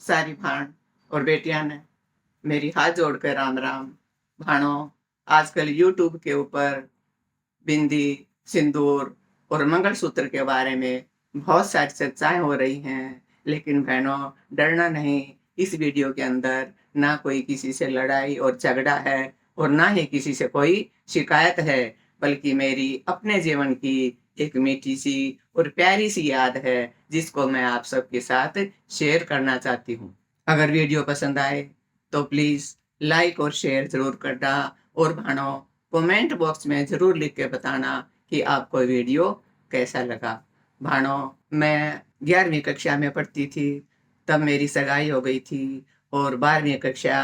सारी भाण और बेटियां ने मेरी हाथ जोड़कर राम राम। भाणों, आजकल यूट्यूब के ऊपर बिंदी, सिंदूर और मंगलसूत्र के बारे में बहुत सारी चर्चाएं हो रही हैं। लेकिन बहनों, डरना नहीं। इस वीडियो के अंदर ना कोई किसी से लड़ाई और झगड़ा है और ना ही किसी से कोई शिकायत है, बल्कि मेरी अपने जीवन की एक मीठी सी और प्यारी सी याद है, जिसको मैं आप सबके साथ शेयर करना चाहती हूँ। अगर वीडियो पसंद आए तो प्लीज लाइक और शेयर जरूर करना, और भाणों, कमेंट बॉक्स में जरूर लिख के बताना कि आपको वीडियो कैसा लगा। भाणों, मैं 11वीं कक्षा में पढ़ती थी, तब मेरी सगाई हो गई थी। और 12वीं कक्षा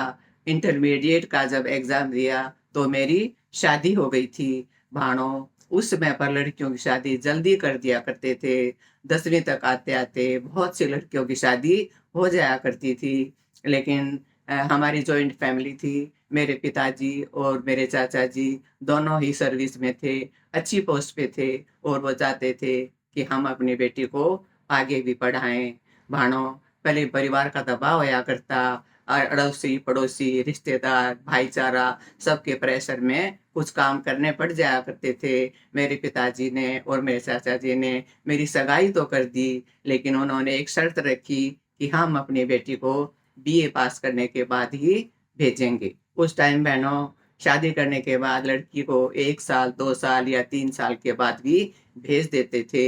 इंटरमीडिएट का जब एग्जाम दिया तो मेरी शादी हो गई थी। भाणों, उस समय पर लड़कियों की शादी जल्दी कर दिया करते थे। 10वीं तक आते आते बहुत सी लड़कियों की शादी हो जाया करती थी। लेकिन हमारी जॉइंट फैमिली थी। मेरे पिताजी और मेरे चाचा जी दोनों ही सर्विस में थे, अच्छी पोस्ट पे थे, और वो चाहते थे कि हम अपनी बेटी को आगे भी पढ़ाएं। भाणों, पहले परिवार का दबाव आया करता, अड़ोसी पड़ोसी रिश्तेदार भाईचारा सबके प्रेशर में कुछ काम करने पड़ जाया करते थे। मेरे पिताजी ने और मेरे चाचा जी ने मेरी सगाई तो कर दी, लेकिन उन्होंने एक शर्त रखी कि हम अपनी बेटी को बीए पास करने के बाद ही भेजेंगे। उस टाइम बहनों, शादी करने के बाद लड़की को 1 साल 2 साल या 3 साल के बाद भी भेज देते थे।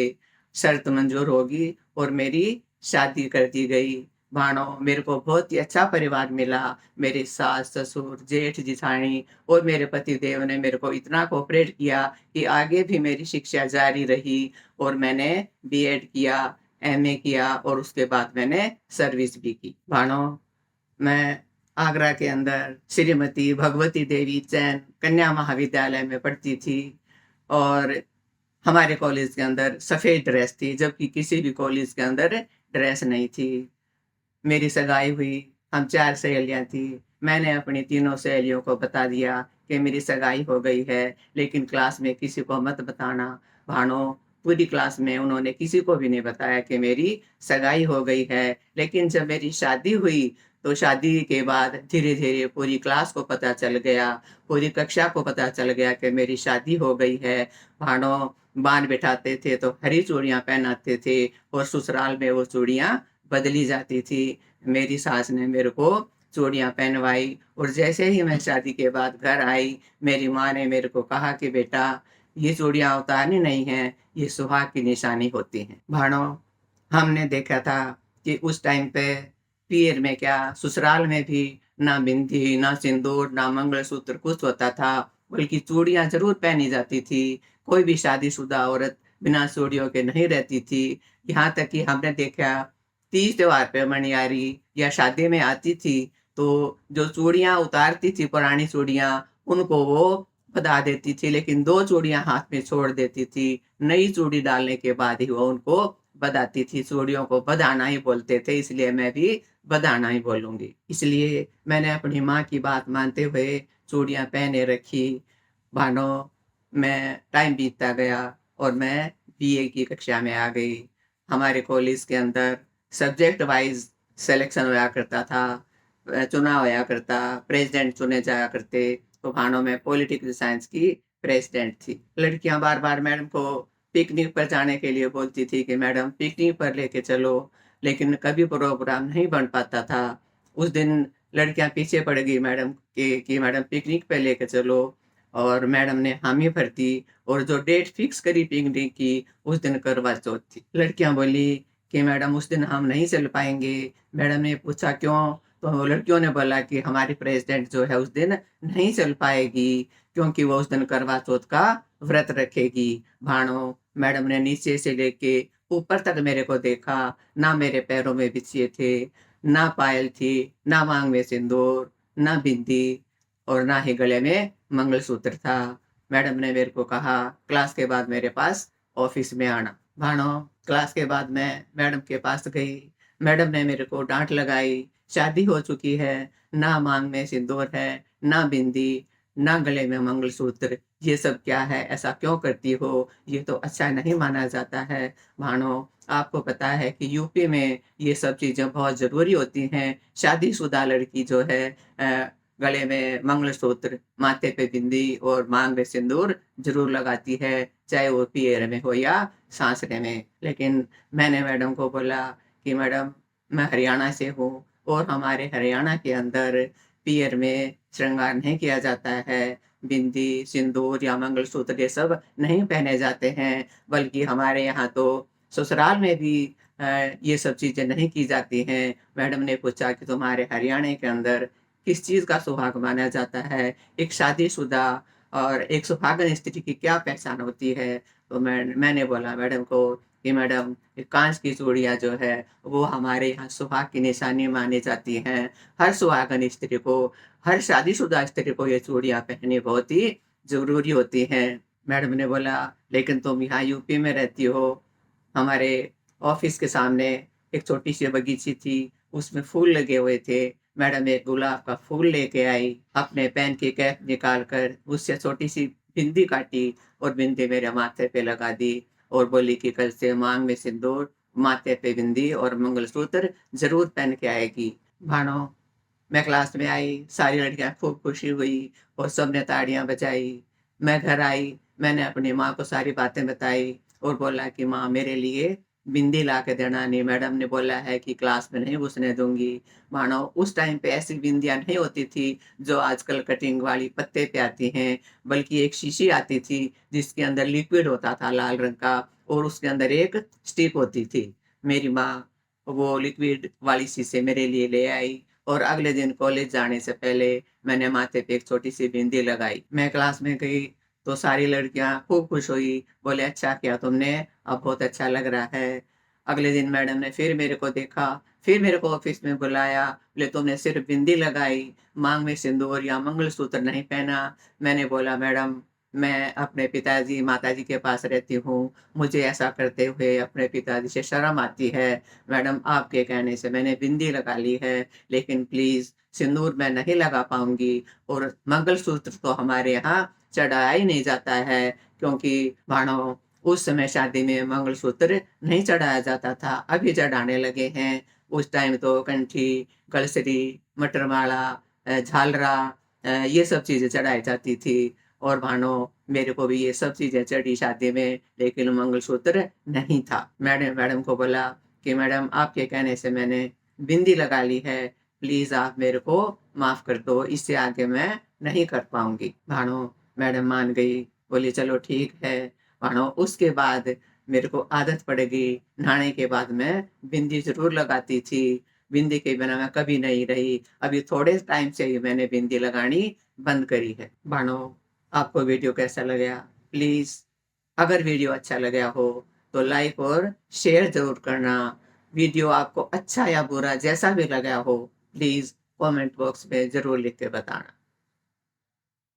शर्त मंजूर होगी और मेरी शादी कर दी गई। भाणों, मेरे को बहुत ही अच्छा परिवार मिला। मेरे सास ससुर जेठ जिठानी और मेरे पति देव ने मेरे को इतना कोऑपरेट किया कि आगे भी मेरी शिक्षा जारी रही, और मैंने बीएड किया, एमए किया, और उसके बाद मैंने सर्विस भी की। भाणों, मैं आगरा के अंदर श्रीमती भगवती देवी जैन कन्या महाविद्यालय में पढ़ती थी, और हमारे कॉलेज के अंदर सफेद ड्रेस थी, जबकि किसी भी कॉलेज के अंदर ड्रेस नहीं थी। मेरी सगाई हुई, हम 4 सहेलियां थी। मैंने अपनी तीनों सहेलियों को बता दिया कि मेरी सगाई हो गई है, लेकिन क्लास में किसी को मत बताना। भाणों, पूरी क्लास में उन्होंने किसी को भी नहीं बताया कि मेरी सगाई हो गई है। लेकिन जब मेरी शादी हुई तो शादी के बाद धीरे धीरे पूरी क्लास को पता चल गया, पूरी कक्षा को पता चल गया कि मेरी शादी हो गई है। भाणों, बान बिठाते थे तो हरी चूड़ियां पहनाते थे, और ससुराल में वो चूड़ियां बदली जाती थी। मेरी सास ने मेरे को चूड़ियां पहनवाई, और जैसे ही मैं शादी के बाद घर आई, मेरी माँ ने मेरे को कहा कि बेटा, ये चूड़ियां उतारनी नहीं है, ये सुहाग की निशानी होती हैं। भाणों, हमने देखा था कि उस टाइम पे पीर में क्या, ससुराल में भी ना बिंदी, ना सिंदूर, ना मंगलसूत्र कुछ होता था, बल्कि चूड़ियां जरूर पहनी जाती थी। कोई भी शादीशुदा औरत बिना चूड़ियों के नहीं रहती थी। यहाँ तक कि हमने देखा, तीज त्योहार पे मणियारी या शादी में आती थी, तो जो चूड़ियां उतारती थी पुरानी चूड़ियां, उनको वो बधा देती थी, लेकिन 2 चूड़ियां हाथ में छोड़ देती थी। नई चूड़ी डालने के बाद ही वो उनको बधाती थी। चूड़ियों को बधाना ही बोलते थे, इसलिए मैं भी बधाना ही बोलूंगी। इसलिए मैंने अपनी माँ की बात मानते हुए चूड़ियां पहने रखी। भानो, मैं टाइम बीतता गया और मैं बीए की कक्षा में आ गई। हमारे कॉलेज के अंदर सब्जेक्ट वाइज सिलेक्शन होया करता था, चुनाव होया करता, प्रेसिडेंट चुने जाया करते। तो भानो, में पॉलिटिकल साइंस की प्रेसिडेंट थी। लड़कियां बार बार मैडम को पिकनिक पर जाने के लिए बोलती थी कि मैडम पिकनिक पर लेके चलो, लेकिन कभी प्रोग्राम नहीं बन पाता था। उस दिन लड़कियां पीछे पड़ गई मैडम के कि मैडम पिकनिक पे लेके चलो, और मैडम ने हामी भर दी, और जो डेट फिक्स करी पिकनिक की, उस दिन करवा चौथ थी। लड़कियां बोली कि मैडम उस दिन हम नहीं चल पाएंगे। मैडम ने पूछा क्यों, तो लड़कियों ने बोला कि हमारी प्रेसिडेंट जो है उस दिन नहीं चल पाएगी, क्योंकि वो उस दिन करवा चौथ का व्रत रखेगी। भाणो, मैडम ने नीचे से लेके ऊपर तक मेरे को देखा। ना मेरे पैरों में बिछिए थे, ना पायल थी, ना मांग में सिंदूर, ना बिंदी, और ना ही गले में मंगलसूत्र था। मैडम ने मेरे को कहा क्लास के बाद मेरे पास ऑफिस में आना। भाणो, क्लास के बाद मैं मैडम के पास गई। मैडम ने मेरे को डांट लगाई, शादी हो चुकी है, ना मांग में सिंदूर है, ना बिंदी, ना गले में मंगलसूत्र, ये सब क्या है, ऐसा क्यों करती हो, ये तो अच्छा नहीं माना जाता है। भाणो, आपको पता है कि यूपी में ये सब चीज़ें बहुत ज़रूरी होती हैं। शादीशुदा लड़की जो है गले में मंगलसूत्र, माथे पे बिंदी और मांग में सिंदूर ज़रूर लगाती है, चाहे वो पियर में हो या सासरे में। लेकिन मैंने मैडम को बोला कि मैडम मैं हरियाणा से हूँ और हमारे हरियाणा के अंदर पियर में श्रृंगार नहीं किया जाता है। बिंदी, सिंदूर या मंगलसूत्र ये सब नहीं पहने जाते हैं, बल्कि हमारे यहाँ तो ससुराल में भी ये सब चीज़ें नहीं की जाती हैं। मैडम ने पूछा कि तुम्हारे हरियाणा के अंदर किस चीज़ का सुहाग माना जाता है? एक शादीशुदा और एक सुहागन स्त्री की क्या पहचान होती है? तो मैंने बोला मैडम को कि मैडम ये काँच की चूड़ियाँ जो है वो हमारे यहाँ सुहाग की निशानी मानी जाती हैं। हर सुहागन स्त्री को, हर शादीशुदा स्त्री को ये चूड़ियाँ पहननी बहुत ही ज़रूरी होती हैं। मैडम ने बोला लेकिन तुम यहाँ यूपी में रहती हो, हमारे ऑफिस के सामने एक छोटी-सी बगीची थी, उसमें फूल लगे हुए थे। मैडम एक गुलाब का फूल लेके आई, अपने पेन की कैप निकाल कर उससे छोटी-सी बिंदी काटी और बिंदी मेरे माथे पे लगा दी और बोली कि कल से माँग में सिंदूर, माथे पे बिंदी और मंगलसूत्र ज़रूर पहन के आएगी। भानो मैं क्लास में आई, सारी लड़कियाँ खूब खुशी हुई और सबने ताड़ियाँ बजाई। मैं घर आई, मैंने अपनी माँ को सारी बातें बताई और बोला कि माँ मेरे लिए बिंदी ला के देना, नहीं मैडम ने बोला है कि क्लास में नहीं घुसने दूँगी। मानो उस टाइम पे ऐसी बिंदियाँ नहीं होती थी, जो आजकल कटिंग वाली पत्ते पे आती हैं, बल्कि एक शीशी आती थी, जिसके अंदर लिक्विड होता था लाल रंग का और उसके अंदर एक स्टिक होती थी। मेरी माँ वो लिक्विड वाली शीशे मेरे लिए ले आई और अगले दिन कॉलेज जाने से पहले मैंने माथे पे एक छोटी-सी बिंदी लगाई। मैं क्लास में गई तो सारी लड़कियाँ खूब खुश हुई, बोले अच्छा किया तुमने, अब बहुत अच्छा लग रहा है। अगले दिन मैडम ने फिर मेरे को देखा, फिर मेरे को ऑफ़िस में बुलाया, बोले तुमने सिर्फ़ बिंदी लगाई, माँग में सिंदूर या मंगलसूत्र नहीं पहना। मैंने बोला मैडम मैं अपने पिताजी, माताजी के पास रहती हूँ, मुझे ऐसा करते हुए अपने पिताजी से शर्म आती है। मैडम आपके कहने से मैंने बिंदी लगा ली है, लेकिन प्लीज़ सिंदूर मैं नहीं लगा पाऊँगी और मंगलसूत्र तो हमारे यहाँ चढ़ाया ही नहीं जाता है, क्योंकि मानो उस समय शादी में मंगलसूत्र नहीं चढ़ाया जाता था, अभी चढ़ाने लगे हैं। उस टाइम तो कंठी, कलसरी, मटरमाला झालरा ये सब चीज़ें चढ़ाई जाती थी और मानो मेरे को भी ये सब चीज़ें चढ़ी शादी में, लेकिन मंगलसूत्र नहीं था। मैंने मैडम को बोला कि मैडम आपके कहने से मैंने बिंदी लगा ली है, प्लीज़ आप मेरे को माफ़ कर दो, इससे आगे मैं नहीं कर पाऊँगी। भानो मैडम मान गई, बोली चलो ठीक है। भानो उसके बाद मेरे को आदत पड़ गई, नहाने के बाद मैं बिंदी ज़रूर लगाती थी। बिंदी के बिना मैं कभी नहीं रही। अभी थोड़े टाइम से ही मैंने बिंदी लगानी बंद करी है। भानो आपको वीडियो कैसा लगा? प्लीज़ अगर वीडियो अच्छा लगा हो तो लाइक और शेयर ज़रूर करना। वीडियो आपको अच्छा या बुरा जैसा भी लगा हो, प्लीज़ कमेंट बॉक्स में ज़रूर लिख के बताना।